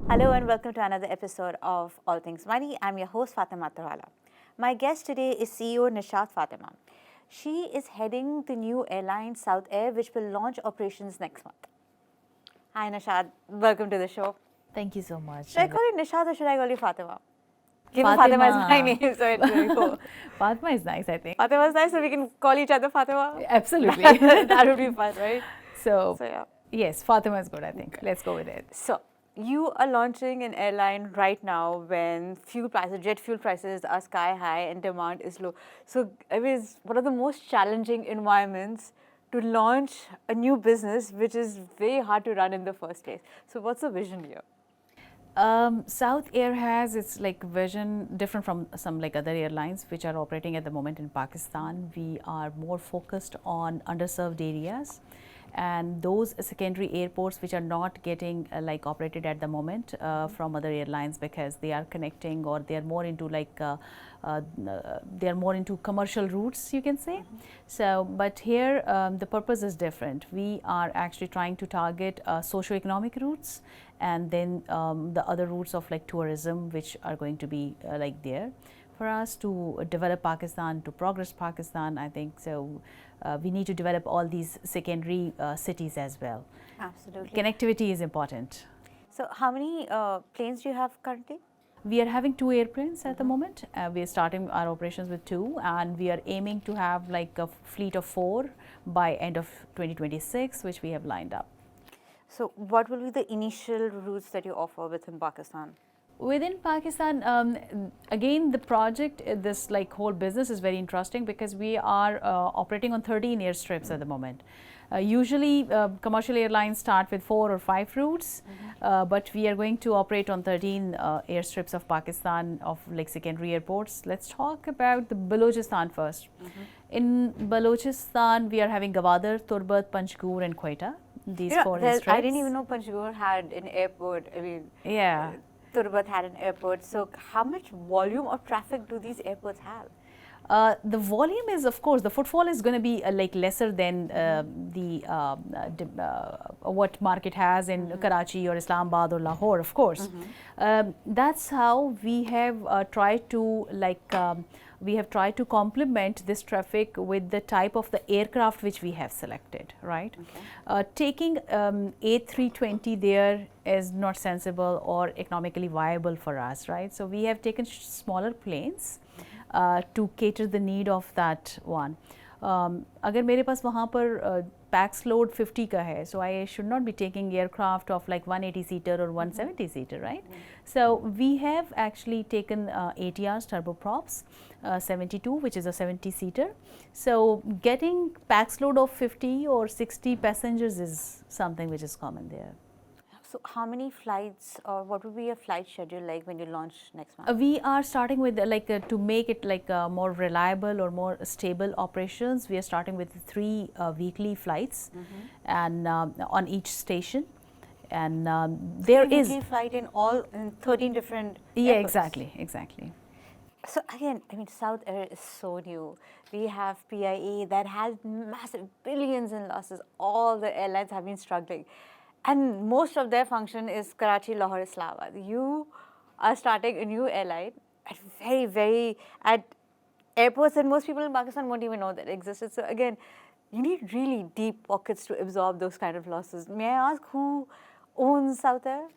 Hello and welcome to another episode of All Things Money. I'm your host Fatima Attarwala. My guest today is CEO Nishat Fatima. She is heading the new airline South Air, which will launch operations next month. Hi Nishat, welcome to the show. Thank you so much. Should I call you Nishat or should I call you Fatima? Given Fatima is my name, so it's really cool. Fatima is nice, I think. Fatima is nice, so we can call each other Fatima. Absolutely. That would be fun, right? So yeah. Yes, Fatima is good, I think. Let's go with it. So, you are launching an airline right now when jet fuel prices are sky high and demand is low. So, I mean, it's one of the most challenging environments to launch a new business, which is very hard to run in the first place. So, what's the vision here? South Air has its vision different from some other airlines which are operating at the moment in Pakistan. We are more focused on underserved areas and those secondary airports which are not getting operated at the moment from other airlines because they are connecting or they are more into they are more into commercial routes, you can say. So, but here the purpose is different. We are actually trying to target socio-economic routes and then the other routes of tourism which are going to be there. For us to develop Pakistan, to progress Pakistan, I think so. We need to develop all these secondary cities as well. Absolutely. Connectivity is important. So, how many planes do you have currently? We are having 2 airplanes at the moment. We are starting our operations with 2 and we are aiming to have a fleet of 4 by end of 2026, which we have lined up. So, what will be the initial routes that you offer within Pakistan? Within Pakistan, again, the project, this whole business is very interesting because we are operating on 13 airstrips at the moment. Usually, commercial airlines start with 4 or 5 routes, but we are going to operate on 13 airstrips of Pakistan of secondary airports. Let's talk about the Balochistan first. In Balochistan, we are having Gwadar, Turbat, Panjgur and Quetta. These 4 airstrips. I didn't even know Panjgur had an airport. I mean, yeah. Turbat had an airport. So, how much volume of traffic do these airports have? The volume is, of course, the footfall is going to be lesser than what market has in Karachi or Islamabad or Lahore, of course. That's how we have tried to complement this traffic with the type of the aircraft which we have selected, right? Okay. Taking A320 there is not sensible or economically viable for us, right? So we have taken smaller planes to cater the need of that one. अगर मेरे पास वहाँ पर packs load 50 का है, so I should not be taking aircraft of 180 seater or 170 seater, right? So we have actually taken ATRs turboprops 72, which is a 70 seater. So getting packs load of 50 or 60 passengers is something which is common there. So, how many flights or what would be your flight schedule like when you launch next month? We are starting with to make it more reliable or more stable operations. We are starting with 3 weekly flights and on each station. And there is weekly flight in 13 different airports. Exactly. So again, I mean, South Air is so new. We have PIA that has massive billions in losses. All the airlines have been struggling. And most of their function is Karachi, Lahore, Islamabad. You are starting a new airline at at airports that most people in Pakistan won't even know that existed. So again, you need really deep pockets to absorb those kind of losses. May I ask who owns South Air?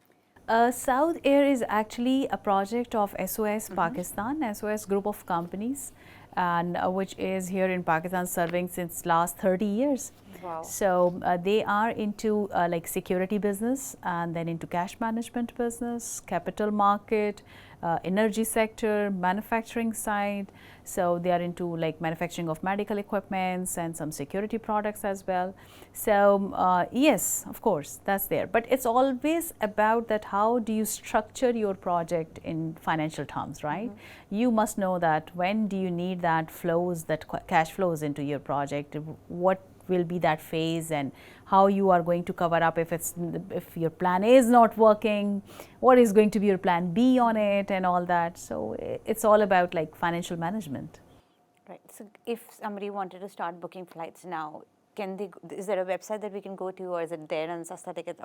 South Air is actually a project of SOS Pakistan, SOS group of companies, and which is here in Pakistan serving since last 30 years. Wow. So they are into security business and then into cash management business, capital market, energy sector, manufacturing side. So they are into manufacturing of medical equipments and some security products as well. So yes, of course, that's there. But it's always about that how do you structure your project in financial terms, right? You must know that when do you need that flows, that cash flows into your project, what will be that phase and how you are going to cover up if your plan A is not working, what is going to be your plan B on it and all that. So it's all about financial management. Right. So if somebody wanted to start booking flights now, is there a website that we can go to or is it there on Sasta Ticket?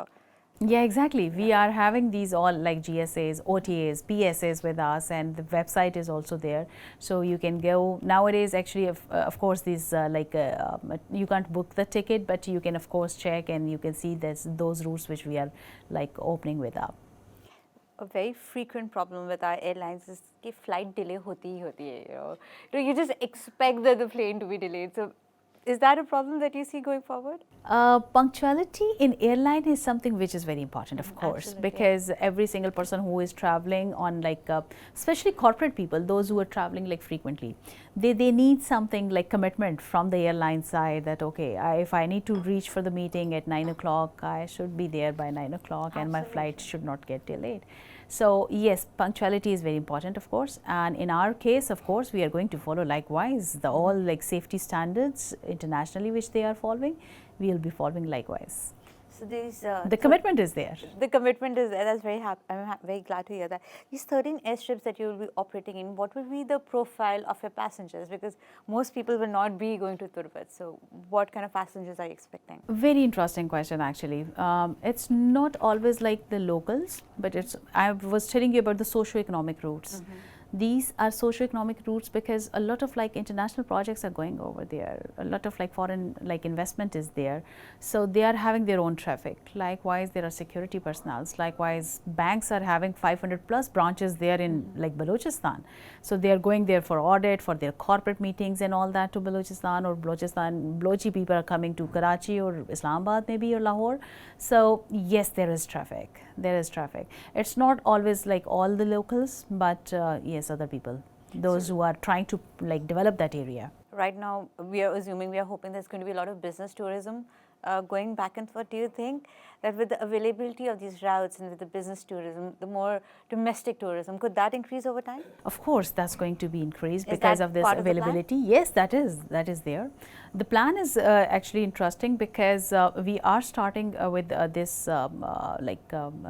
Yeah, exactly. We are having these all like GSAs, OTAs, PSAs with us, and the website is also there. So you can go nowadays. Actually, of course, these you can't book the ticket, but you can of course check and you can see there's those routes which we are like opening with up. A very frequent problem with our airlines is that flight delay hoti hi hoti hai, you know. You just expect that the plane to be delayed. So is that a problem that you see going forward? Punctuality in airline is something which is very important, of course, Absolutely, because every single person who is traveling on like, especially corporate people, those who are traveling like frequently, they need something like commitment from the airline side that, okay, if I need to reach for the meeting at 9 o'clock, I should be there by 9 o'clock and my flight should not get delayed. So yes, punctuality is very important, of course, and in our case, of course, we are going to follow likewise the all like safety standards internationally which they are following. We will be following likewise. So these the commitment is there. The commitment is there. That's very happy. I'm very glad to hear that. These 13 airstrips that you will be operating in, what will be the profile of your passengers? Because most people will not be going to Turbat. So what kind of passengers are you expecting? Very interesting question, actually. It's not always like the locals, but it's. I was telling you about the socio-economic routes. These are socio-economic routes because a lot of like international projects are going over there. A lot of like foreign like investment is there. So they are having their own traffic. Likewise, there are security personnels. Likewise, banks are having 500 plus branches there in like Balochistan. So they are going there for audit, for their corporate meetings and all that to Balochistan, or Balochi people are coming to Karachi or Islamabad maybe or Lahore. So yes, there is traffic. There is traffic. It's not always like all the locals, but yes, other people, those who are trying to like develop that area. Right now, we are hoping there's going to be a lot of business tourism going back and forth. Do you think that with the availability of these routes and with the business tourism, the more domestic tourism, could that increase over time? Of course, that's going to be increased because of this availability. Yes, that is there. The plan is actually interesting because we are starting with this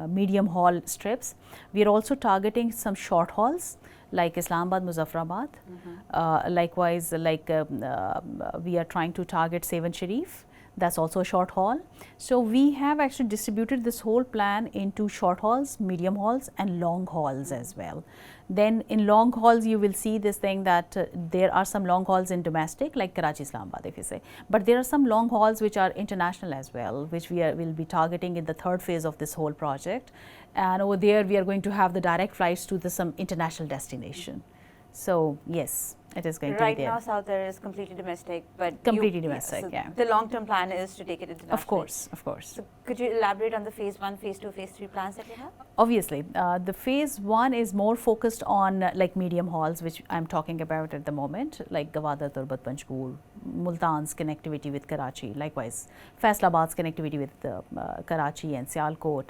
medium haul strips. We are also targeting some short hauls like Islamabad, Muzaffarabad. Likewise, we are trying to target Seven Sharif. That's also a short haul. So we have actually distributed this whole plan into short hauls, medium hauls and long hauls as well. Then in long hauls, you will see this thing that there are some long hauls in domestic like Karachi, Islamabad, if you say. But there are some long hauls which are international as well, which will be targeting in the third phase of this whole project. And over there, we are going to have the direct flights to some international destination. So yes, it is going to be there. Right now, South Air is completely domestic, but completely domestic. So yeah. The long-term plan is to take it international. Of course, of course. So could you elaborate on the phase 1, phase 2, phase 3 plans that you have? Obviously, the phase 1 is more focused on like medium hauls, which I'm talking about at the moment, like Gwadar, Turbat, Panchkul, Multan's connectivity with Karachi. Likewise, Faisalabad's connectivity with Karachi and Sialkot.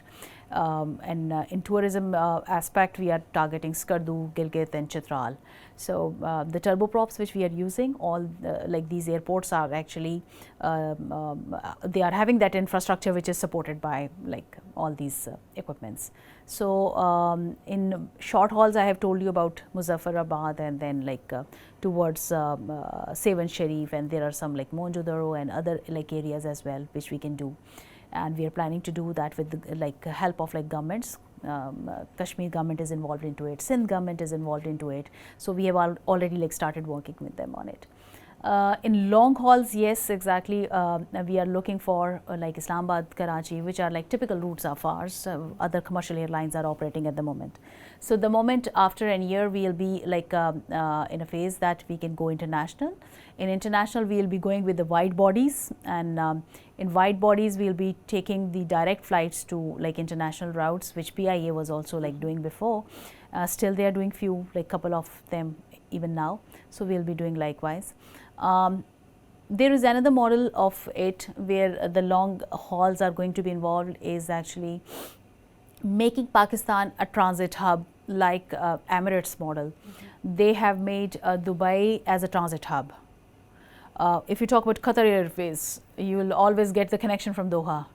And in tourism aspect, we are targeting Skardu, Gilgit and Chitral. So the turboprops which we are using, all like these airports are actually, they are having that infrastructure which is supported by like all these equipments. So in short hauls, I have told you about Muzaffarabad and then like towards Seven Sharif, and there are some like Monjudaro and other like areas as well which we can do. And we are planning to do that with the like help of like governments. Kashmir government is involved into it, Sindh government is involved into it. So we have already like started working with them on it. In long hauls, yes, exactly. We are looking for like Islamabad, Karachi, which are like typical routes of ours. Other commercial airlines are operating at the moment. So the moment after a year, we will be like in a phase that we can go international. In international, we will be going with the wide bodies, and in wide bodies, we will be taking the direct flights to like international routes, which PIA was also like doing before. Still, they are doing few, like couple of them even now. So we will be doing likewise. There is another model of it where the long hauls are going to be involved, is actually making Pakistan a transit hub like Emirates model. They have made Dubai as a transit hub. If you talk about Qatar Airways, you will always get the connection from Doha.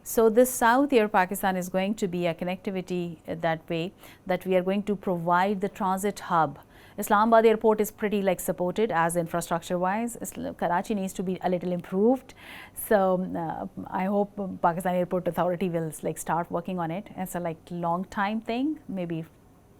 So this South Air Pakistan is going to be a connectivity that way, that we are going to provide the transit hub Islamabad airport is pretty like supported as infrastructure wise. Karachi needs to be a little improved. So I hope Pakistan Airport Authority will like start working on it. It's a like long time thing, maybe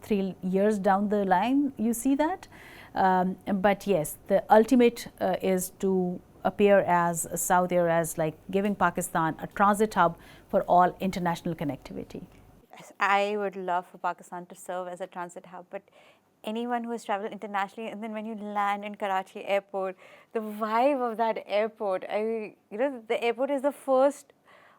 3 years down the line you see that. But yes, the ultimate is to appear as South Air as like giving Pakistan a transit hub for all international connectivity. Yes, I would love for Pakistan to serve as a transit hub, but anyone who has traveled internationally and then when you land in Karachi airport, the vibe of that airport, the airport is the first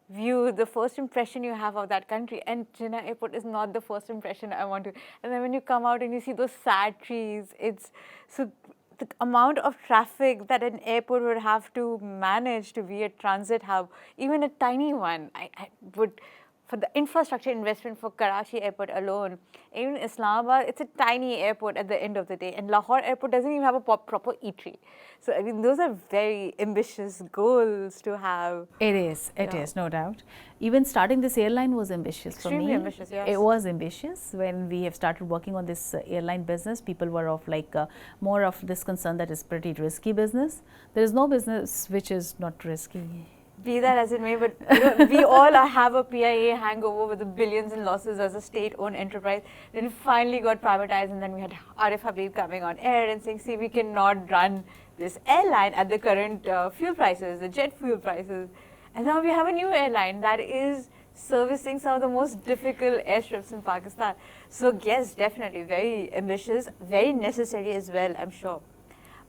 view, the first impression you have of that country, and Jinnah airport is not the first impression I want to. And then when you come out and you see those sad trees, it's so the amount of traffic that an airport would have to manage to be a transit hub, even a tiny one, I would, for the infrastructure investment for Karachi airport alone, even Islamabad, it's a tiny airport at the end of the day, and Lahore airport doesn't even have a proper eatery. So I mean, those are very ambitious goals to have. It is, no doubt. Even starting this airline was ambitious for me. Extremely ambitious, yes. It was ambitious. When we have started working on this airline business, people were of like more of this concern that it's pretty risky business. There is no business which is not risky. Be that as it may, but we all have a PIA hangover with the billions in losses as a state-owned enterprise. Then it finally got privatized, and then we had Arif Habib coming on air and saying, see, we cannot run this airline at the current fuel prices, the jet fuel prices. And now we have a new airline that is servicing some of the most difficult airstrips in Pakistan. So yes, definitely very ambitious, very necessary as well, I'm sure.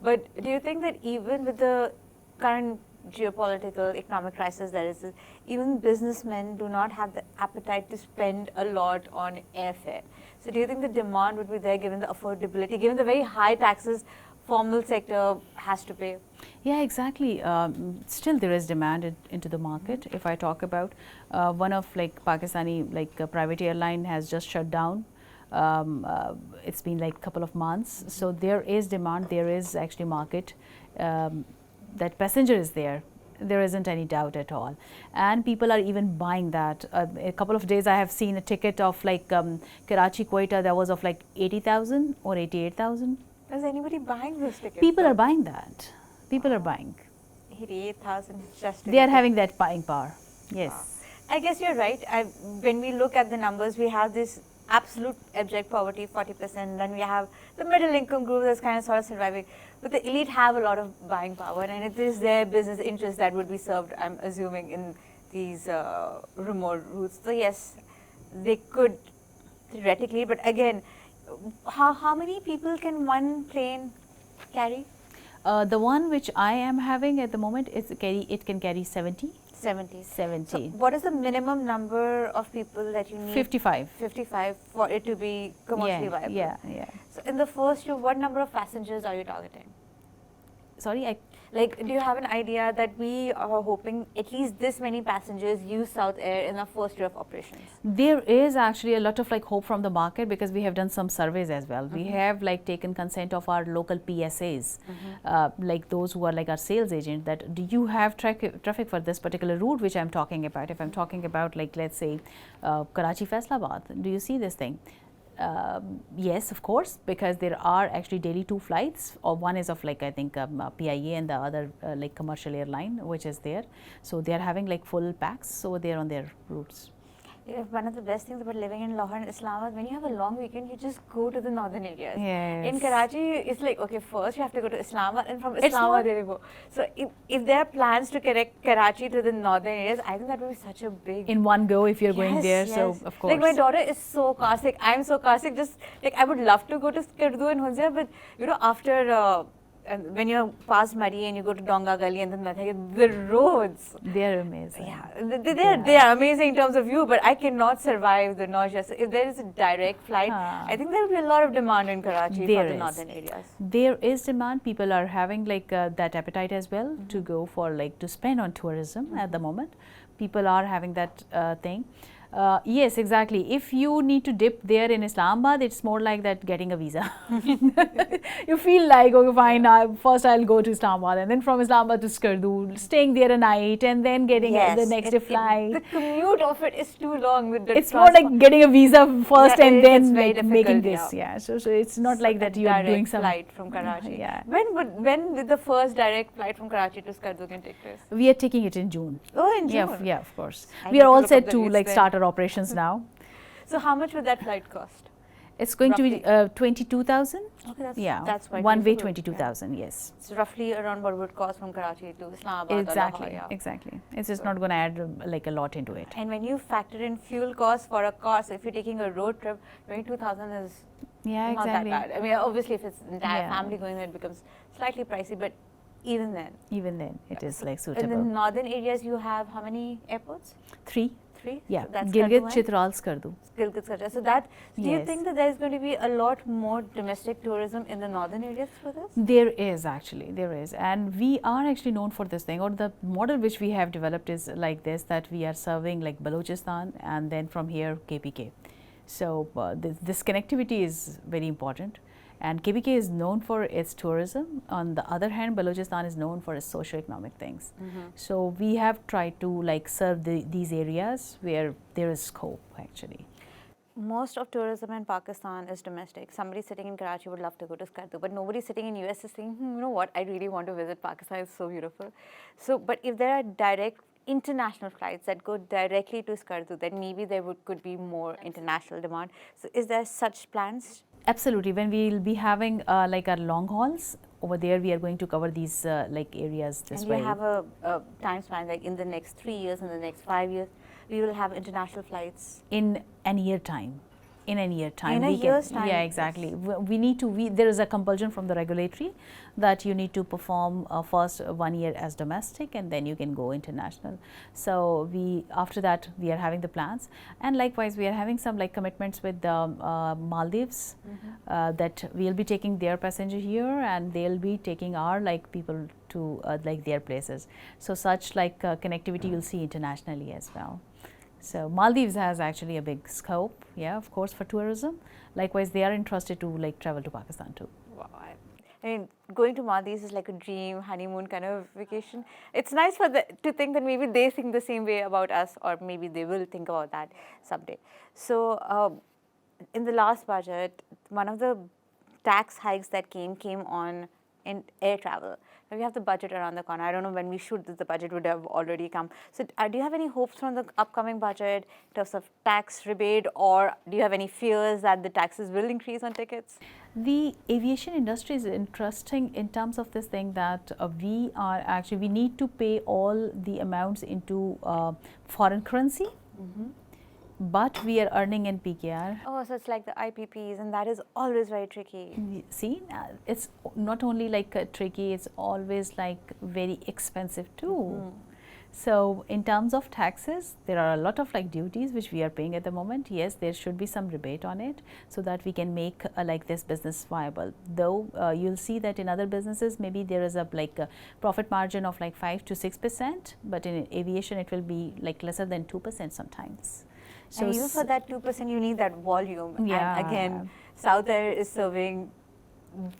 But do you think that even with the current geopolitical economic crisis that is, even businessmen do not have the appetite to spend a lot on airfare? So do you think the demand would be there given the affordability, given the very high taxes formal sector has to pay? Yeah, exactly. Still there is demand into the market. If I talk about one of like Pakistani like private airline has just shut down. It's been like a couple of months. So there is demand, there is actually market. That passenger is there. There isn't any doubt at all. And people are even buying that. A couple of days I have seen a ticket of like Karachi, Quetta that was of like 80,000 or 88,000. Is anybody buying those tickets? People are buying that. People are buying. 88,000 just. They are having that buying power. Yes. Wow. I guess you're right. When we look at the numbers, we have this absolute abject poverty, 40%. Then we have the middle income group that's kind of sort of surviving. But the elite have a lot of buying power, and it is their business interests that would be served, I'm assuming, in these remote routes. So yes, they could theoretically, but again, how many people can one plane carry? The one which I am having at the moment, it can carry 70. 70. So So what is the minimum number of people that you need? 55. 55 for it to be commercially viable? Yeah. So in the first year, what number of passengers are you targeting? Sorry, do you have an idea that we are hoping at least this many passengers use South Air in the first year of operations? There is actually a lot of like hope from the market because we have done some surveys as well. We have like taken consent of our local PSAs, like those who are like our sales agent, that do you have traffic for this particular route which I'm talking about? If I'm talking about like let's say Karachi Faisalabad, do you see this thing? Yes, of course, because there are actually daily 2 flights, or one is of like I think PIA and the other like commercial airline which is there. So they are having like full packs, so they are on their routes. One of the best things about living in Lahore and Islamabad, when you have a long weekend, you just go to the northern areas. Yes. In Karachi, it's like, okay, first you have to go to Islamabad, and from Islamabad there you go. So if there are plans to connect Karachi to the northern areas, I think that would be such a big... In one go if you're going there, so of course. Like my daughter is so car sick, I'm so car sick, just like I would love to go to Skardu and Gilgit, but you know, after... and when you're past Mari and you go to Donga Gully and then the roads. They're amazing. Yeah, they are amazing in terms of view, but I cannot survive the nausea. So if there is a direct flight, I think there will be a lot of demand in Karachi for the northern areas. There is demand. People are having like that appetite as well to go for like to spend on tourism at the moment. People are having that thing. Yes, exactly. If you need to dip there in Islamabad, it's more like that getting a visa. You feel like, okay, fine, first I'll go to Islamabad and then from Islamabad to Skardu, staying there a night and then getting the next day flight. The commute of it is too long with the It's more like getting a visa first and then like making difficult, this. So it's not like that you are doing some flight from Karachi. Yeah. When did the first direct flight from Karachi to Skardu can take place? We are taking it in June. Oh, in June? Yeah, of course. I We need are to all look set up the to rates like then. start our operations now. So how much would that flight cost? It's going Roughly. to be 22,000. Okay, that's quite one way reasonable. 22,000. Yes. It's roughly around what would cost from Karachi to Islamabad Exactly. or Lahore. Exactly. It's just not going to add like a lot into it. And when you factor in fuel costs for a car, so if you're taking a road trip, 22,000 is not that bad. I mean, obviously, if it's the entire family going there, it becomes slightly pricey, but even then, it is like In the suitable. northern areas, you have how many airports? 3. Yeah, So that's Gilgit, Skardu and Chitral, Skardu. Gilgit, Skardu. So that, do you Yes. think that there is going to be a lot more domestic tourism in the northern areas for this? There is actually, and we are actually known for this thing, or the model which we have developed is like this, that we are serving like Balochistan and then from here KPK. So this connectivity is very important. And KPK is known for its tourism. On the other hand, Balochistan is known for its socio-economic things. So we have tried to like serve these areas where there is scope actually. Most of tourism in Pakistan is domestic. Somebody sitting in Karachi would love to go to Skardu, but nobody sitting in US is saying, you know what, I really want to visit Pakistan, it's so beautiful. So, but if there are direct international flights that go directly to Skardu, then maybe there could be more international demand. So is there such plans? Absolutely. When we will be having like our long hauls over there, we are going to cover these like areas this way. And you have a time span, like in the next 3 years, in the next 5 years, we will have international flights. In an year time. In a year's time. Yeah, exactly. We need to, there is a compulsion from the regulatory that you need to perform first 1 year as domestic and then you can go international. So after that we are having the plans, and likewise we are having some like commitments with the Maldives that we'll be taking their passenger here and they'll be taking our like people to like their places. So such like connectivity you'll see internationally as well. So Maldives has actually a big scope, yeah, of course, for tourism. Likewise, they are interested to like travel to Pakistan too. Wow. I mean, going to Maldives is like a dream, honeymoon kind of vacation. It's nice for to think that maybe they think the same way about us, or maybe they will think about that someday. So in the last budget, one of the tax hikes that came on in air travel. Now we have the budget around the corner. I don't know when we shoot that the budget would have already come. So do you have any hopes from the upcoming budget in terms of tax rebate, or do you have any fears that the taxes will increase on tickets? The aviation industry is interesting in terms of this thing that we need to pay all the amounts into foreign currency. But we are earning in PKR. Oh, so it's like the IPPs, and that is always very tricky. See, it's not only like tricky, it's always like very expensive too. So in terms of taxes, there are a lot of like duties which we are paying at the moment. Yes, there should be some rebate on it so that we can make like this business viable. Though you'll see that in other businesses, maybe there is a like a profit margin of like 5 to 6%, but in aviation it will be like lesser than 2% sometimes. So and even for that 2%, you need that volume. Yeah. And again, South Air is serving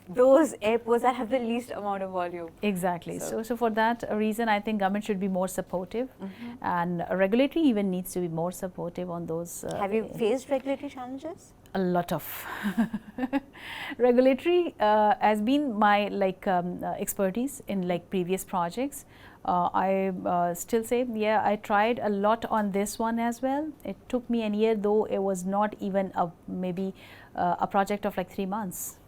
those airports that have the least amount of volume. Exactly. So for that reason, I think government should be more supportive, and regulatory even needs to be more supportive on those. Have you faced regulatory challenges? A lot of. Regulatory has been my like expertise in like previous projects. I still say, yeah, I tried a lot on this one as well. It took me a year, though it was not even maybe a project of like 3 months.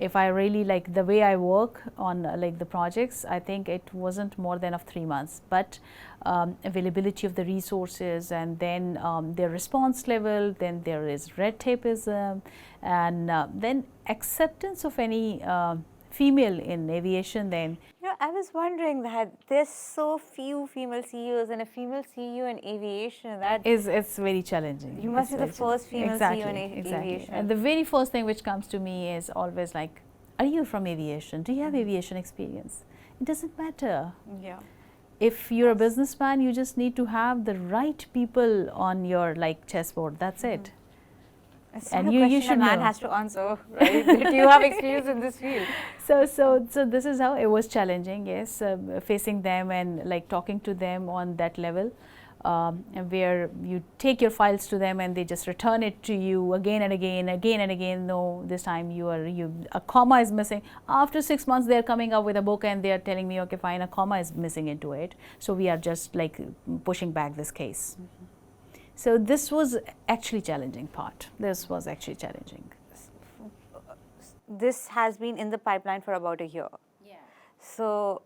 If I really like the way I work on like the projects, I think it wasn't more than of 3 months. But availability of the resources, and then their response level, then there is red tapeism, and then acceptance of any female in aviation. Then I was wondering that there's so few female CEOs, and a female CEO in aviation, that it's very challenging. You must be the first female CEO in aviation. And the very first thing which comes to me is always like, are you from aviation? Do you have aviation experience? It doesn't matter. Yeah. If you're a businessman, you just need to have the right people on your like chessboard. That's it. It's And not a you question should a man know. has to answer, right? That you have experience in this field. So this is how it was challenging. Yes, facing them and like talking to them on that level, where you take your files to them and they just return it to you again and again, again and again. No, this time a comma is missing. After 6 months, they are coming up with a book and they are telling me, okay, fine, a comma is missing into it. So we are just like pushing back this case. So this was actually challenging part. This was actually challenging. This has been in the pipeline for about a year. Yeah. So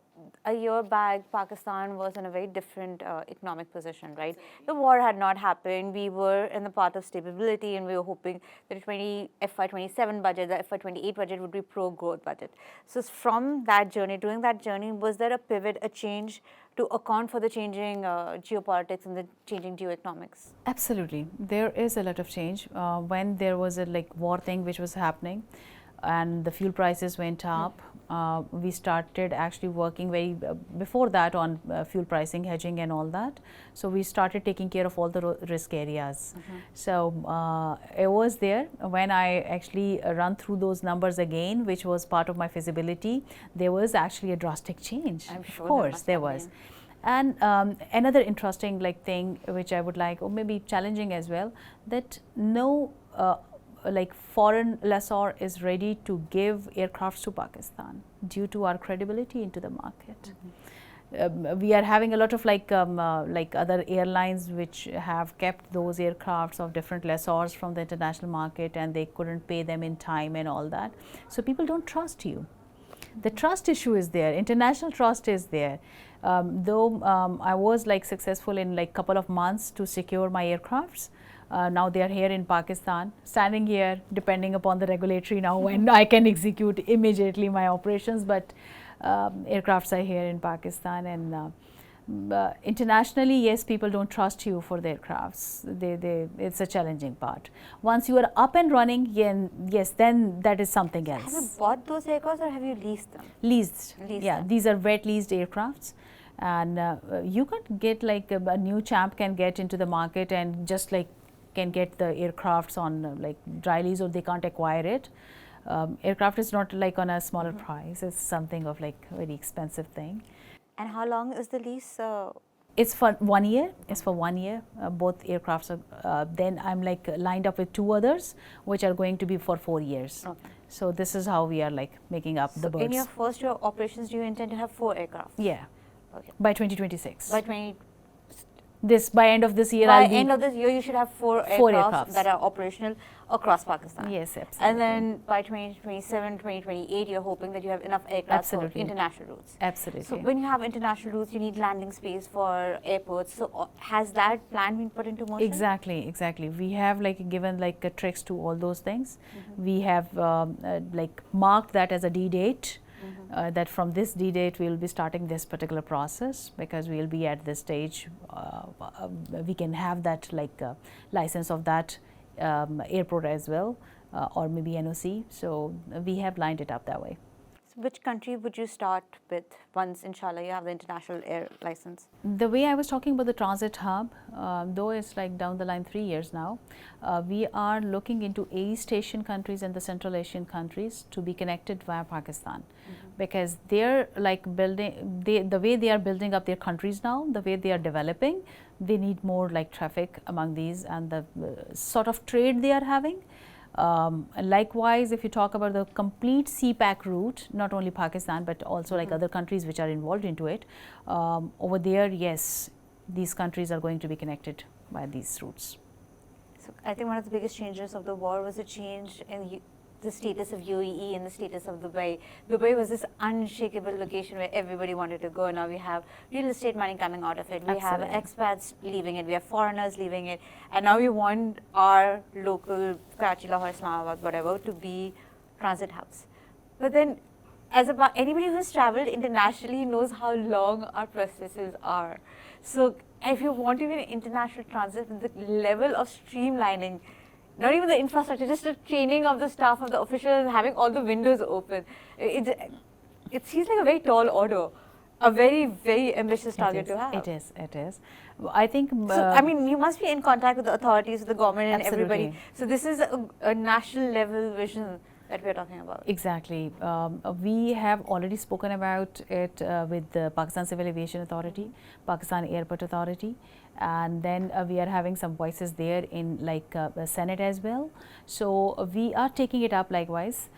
a year back, Pakistan was in a very different economic position, right? The war had not happened. We were in the path of stability, and we were hoping that the FY27 budget, the FY28 budget would be pro-growth budget. So from that journey, during that journey, was there a pivot, a change to account for the changing geopolitics and the changing geoeconomics? Absolutely. There is a lot of change. When there was a like war thing which was happening and the fuel prices went up, we started actually working before that on fuel pricing, hedging and all that. So we started taking care of all the risk areas. So it was there when I actually run through those numbers again, which was part of my feasibility. There was actually a drastic change. I'm sure of course there was. And another interesting like thing which I would like, or maybe challenging as well, that no like foreign lessor is ready to give aircrafts to Pakistan due to our credibility into the market. We are having a lot of like other airlines which have kept those aircrafts of different lessors from the international market, and they couldn't pay them in time and all that. So people don't trust you. The trust issue is there. International trust is there. Though I was like successful in like couple of months to secure my aircrafts. Now they are here in Pakistan, standing here, depending upon the regulatory now when I can execute immediately my operations. But aircrafts are here in Pakistan, and internationally, yes, people don't trust you for the aircrafts. It's a challenging part. Once you are up and running, yes, then that is something else. Have you bought those aircrafts or have you leased them? Leased. Yeah, them. these are wet leased aircrafts. And you could get like a new champ can get into the market and just like can get the aircrafts on like dry lease, or they can't acquire it. Aircraft is not like on a smaller price. It's something of like very expensive thing. And how long is the lease? It's for 1 year. It's for 1 year. Both aircrafts are. Then I'm like lined up with 2 others, which are going to be for 4 years. Okay. So this is how we are like making up the birds. In your first year of operations, do you intend to have 4 aircraft? Yeah. Okay. By 2026. By end of this year, by end of this year, you should have 4 aircrafts that are operational across Pakistan. Yes, absolutely. And then by 2027, 2028, you're hoping that you have enough aircraft for international routes. Absolutely. So when you have international routes, you need landing space for airports. So has that plan been put into motion? Exactly. We have like given like tricks to all those things. We have like marked that as a D date. That from this D date we will be starting this particular process, because we will be at this stage we can have that like license of that airport as well, or maybe NOC. So we have lined it up that way. So which country would you start with once, inshallah, you have the international air license? The way I was talking about the transit hub, though it's like down the line 3 years now, we are looking into East Asian countries and the Central Asian countries to be connected via Pakistan, because they're like the way they are building up their countries now, the way they are developing, they need more like traffic among these, and the sort of trade they are having. Likewise, if you talk about the complete CPAC route, not only Pakistan but also like other countries which are involved into it, over there, yes, these countries are going to be connected by these routes. So I think one of the biggest changes of the war was a change in the status of UAE and the status of Dubai. Dubai was this unshakable location where everybody wanted to go. Now we have real estate money coming out of it. We have expats leaving it. We have foreigners leaving it. And now we want our local Karachi, Lahore, Islamabad, whatever, to be transit hubs. But then, anybody who's traveled internationally knows how long our processes are. So if you want to be an international transit, the level of streamlining, not even the infrastructure, just the training of the staff, of the officials, having all the windows open. It seems like a very tall order. a very, very ambitious target to have. It is. It is. I think. So, I mean, you must be in contact with the authorities, with the government, and Absolutely. everybody. So, this is a national level vision that we are talking about. Exactly. We have already spoken about it with the Pakistan Civil Aviation Authority, Pakistan Airport Authority, and then we are having some voices there in like the Senate as well. So we are taking it up likewise.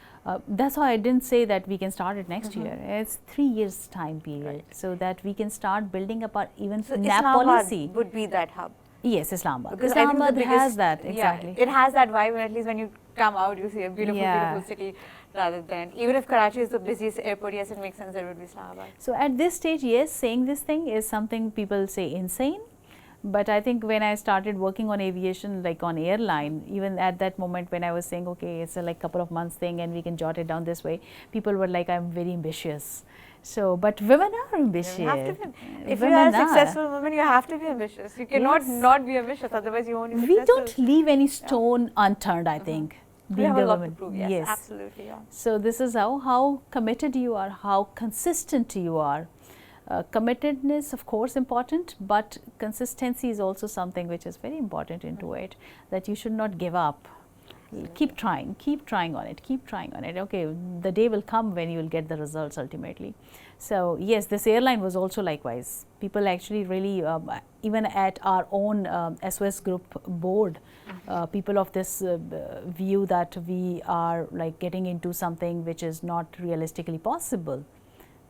That's why I didn't say that we can start it next year. It's 3 years time period, so that we can start building up our even NAP policy. Would be that hub. Yes, Islamabad. Because Islamabad I think has that, exactly. Yeah, it has that vibe, and at least when you come out, you see a beautiful, beautiful city, rather than, even if Karachi is the busiest airport, yes, it makes sense that it would be Islamabad. So at this stage, yes, saying this thing is something people say insane. But I think when I started working on aviation, like on airline, even at that moment when I was saying, okay, it's a like couple of months thing and we can jot it down this way, people were like, I'm very ambitious. So, but women are ambitious. You have to be. If you are a successful woman, you have to be ambitious. You cannot not be ambitious, otherwise you won't be successful. We don't leave any stone unturned, I think. We have a lot to prove, yes, absolutely. Yeah. So this is how committed you are, how consistent you are. Committedness, of course, important, but consistency is also something which is very important into it, that you should not give up. Keep trying on it, keep trying on it. Okay, the day will come when you will get the results ultimately. So yes, this airline was also likewise. People actually really, even at our own SOS group board, people of this view that we are like getting into something which is not realistically possible.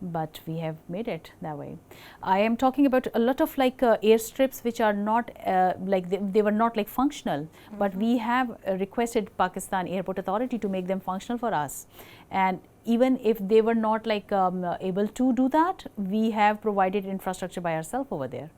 But we have made it that way. I am talking about a lot of like airstrips which are not like they were not like functional, but we have requested Pakistan Airport Authority to make them functional for us. And even if they were not like able to do that, we have provided infrastructure by ourselves over there.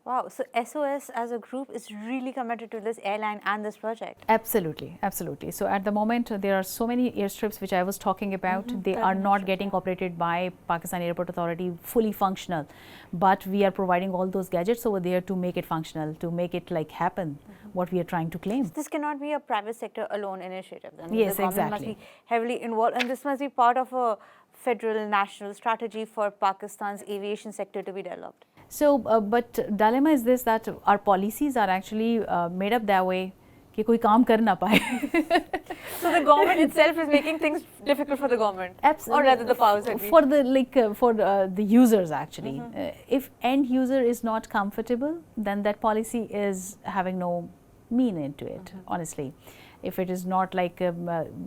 Wow, so SOS as a group is really committed to this airline and this project. Absolutely, absolutely. So at the moment there are so many airstrips which I was talking about. They are not getting operated by Pakistan Airport Authority fully functional, but we are providing all those gadgets over there to make it functional, to make it like happen what we are trying to claim. So this cannot be a private sector alone initiative. Then yes, the government must be heavily involved, and this must be part of a federal national strategy for Pakistan's aviation sector to be developed. So, but dilemma is this, that our policies are actually made up that way कि कोई काम कर ना पाए. So the government itself is making things difficult for the government, or rather the powers that be. For the for the users actually. If end user is not comfortable, then that policy is having no meaning to it. Honestly, if it is not like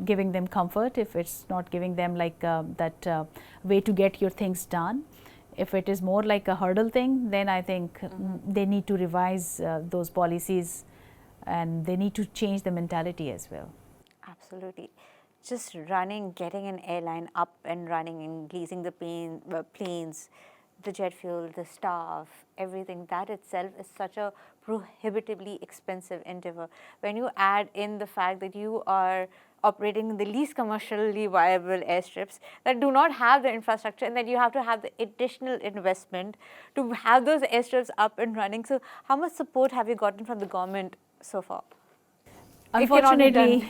giving them comfort, if it's not giving them like that way to get your things done. If it is more like a hurdle thing, then I think they need to revise those policies, and they need to change the mentality as well. Absolutely. Just getting an airline up and running and leasing the planes, the jet fuel, the staff, everything, that itself is such a prohibitively expensive endeavor. When you add in the fact that you are operating the least commercially viable airstrips that do not have the infrastructure, and that you have to have the additional investment to have those airstrips up and running. So how much support have you gotten from the government so far? Unfortunately,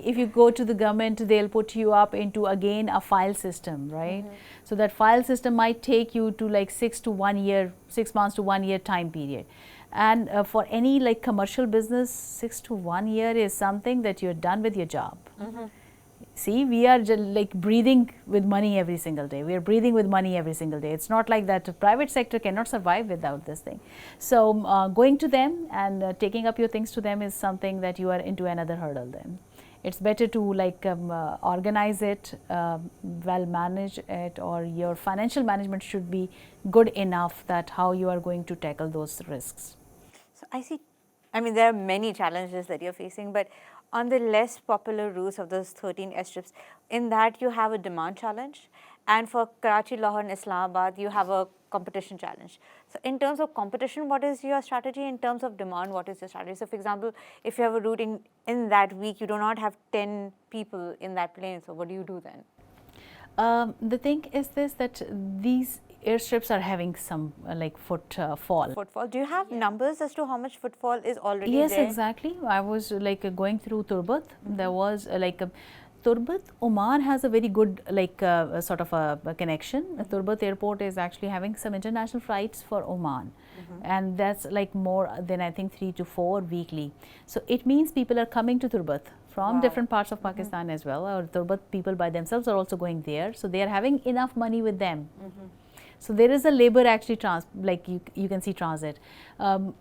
if you go to the government, they'll put you up into again a file system, right? So that file system might take you to like 6 months to 1 year time period. And for any like commercial business, 6 to 1 year is something that you're done with your job. See, we are just like breathing with money every single day. We are breathing with money every single day. It's not like that the private sector cannot survive without this thing. So going to them and taking up your things to them is something that you are into another hurdle then. It's better to like organize it, well manage it, or your financial management should be good enough that how you are going to tackle those risks. So I see, I mean, there are many challenges that you're facing, but on the less popular routes of those 13 airstrips, in that you have a demand challenge, and for Karachi, Lahore and Islamabad, you have a competition challenge. So in terms of competition, what is your strategy? In terms of demand, what is your strategy? So for example, if you have a route in that week, you do not have 10 people in that plane, so what do you do then? The thing is this, that these airstrips are having some like footfall. Do you have numbers as to how much footfall is already there? Yes, there? exactly. I was like going through Turbat. There was like Turbat, Oman has a very good sort of a connection. Turbat airport is actually having some international flights for Oman, and that's like more than I think 3 to 4 weekly. So it means people are coming to Turbat from different parts of Pakistan as well. Or Turbat people by themselves are also going there, so they are having enough money with them. So there is a labor actually you can see transit.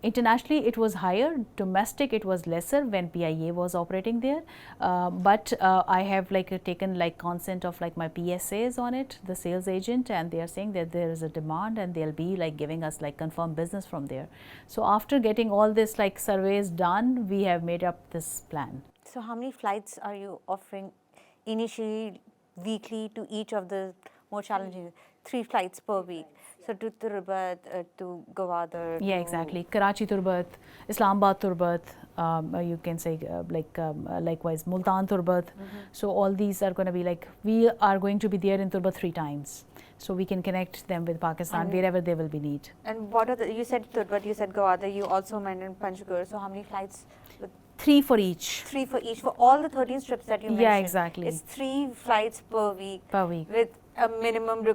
Internationally it was higher, domestic it was lesser when PIA was operating there. But I have taken consent of my PSAs on it, the sales agent, and they are saying that there is a demand and they'll be giving us confirmed business from there. So after getting all this surveys done, we have made up this plan. So how many flights are you offering initially weekly to each of the more challenging? 3 flights per week. So to Turbat, to Gwadar. Yeah, exactly. Karachi Turbat, Islamabad Turbat, you can say likewise Multan Turbat. So all these are going to be we are going to be there in Turbat 3 times. So we can connect them with Pakistan wherever they will be need. And what are you said Turbat, you said Gwadar, you also mentioned Panchgur. So how many flights? 3 for each. 3 for each for all the 13 trips that you mentioned. Yeah, exactly. It's 3 flights per week. Per week. With a minimum,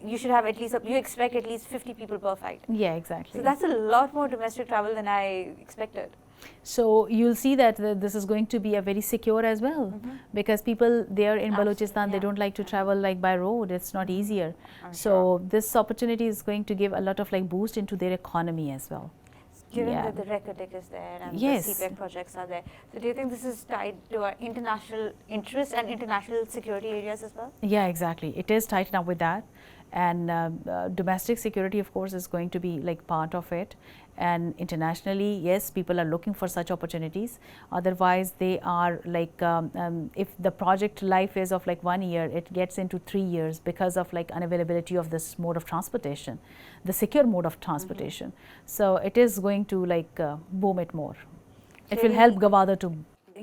you should have at least, you expect at least 50 people per flight. Yeah, exactly. So that's a lot more domestic travel than I expected. So you'll see that this is going to be a very secure as well, because people there in Balochistan, they don't like to travel by road. It's not easier. So this opportunity is going to give a lot of boost into their economy as well. Given that the Record is there and the CPEC projects are there, so do you think this is tied to our international interests and international security areas as well? Yeah, exactly. It is tied up with that, and domestic security, of course, is going to be part of it. And internationally, yes, people are looking for such opportunities. Otherwise, they are if the project life is of 1 year, it gets into 3 years because of unavailability of this mode of transportation, the secure mode of transportation. So it is going to boom it more. It will help Gwadar to.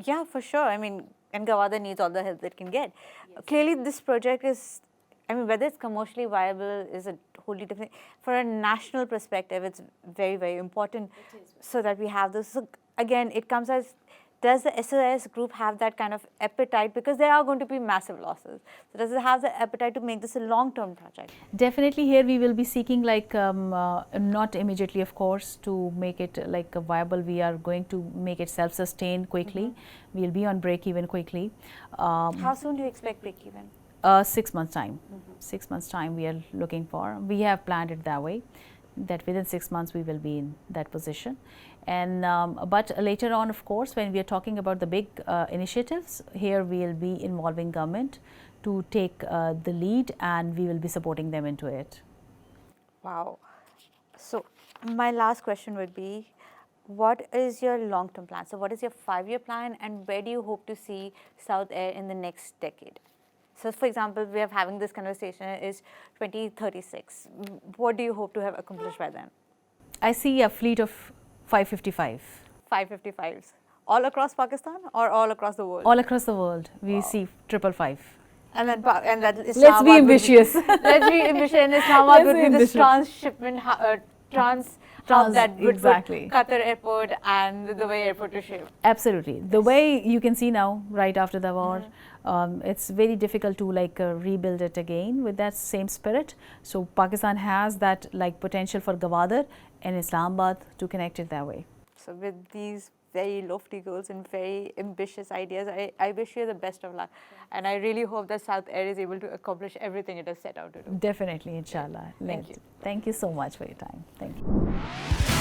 Yeah, for sure. I mean, and Gwadar needs all the help it can get. Clearly, this project is, whether it's commercially viable is a wholly different. For a national perspective, it's very, very important so that we have this. So again, it comes as, does the SOS group have that kind of appetite? Because there are going to be massive losses. So does it have the appetite to make this a long-term project? Definitely here we will be seeking not immediately, of course, to make it viable. We are going to make it self-sustained quickly. We'll be on break-even quickly. How soon do you expect break-even? 6 months time. 6 months time we are looking for. We have planned it that way, that within 6 months we will be in that position. And but later on, of course, when we are talking about the big initiatives, here we will be involving government to take the lead, and we will be supporting them into it. Wow. So my last question would be, what is your long-term plan? So what is your 5-year plan, and where do you hope to see South Air in the next decade? So, for example, we are having this conversation is 2036. What do you hope to have accomplished by then? I see a fleet of 555. 555s. All across Pakistan or all across the world? All across the world. We see 555. And then, let's be ambitious. Let's be ambitious. And Islamabad would be this transshipment hub that would put Qatar Airport and the Dubai Airport to shame. Absolutely. The way you can see now, right after the war, it's very difficult to rebuild it again with that same spirit. So Pakistan has that potential for Gwadar and Islamabad to connect it that way. So with these very lofty goals and very ambitious ideas, I wish you the best of luck. And I really hope that South Air is able to accomplish everything it has set out to do. Definitely, inshallah. Thank you. Thank you so much for your time. Thank you.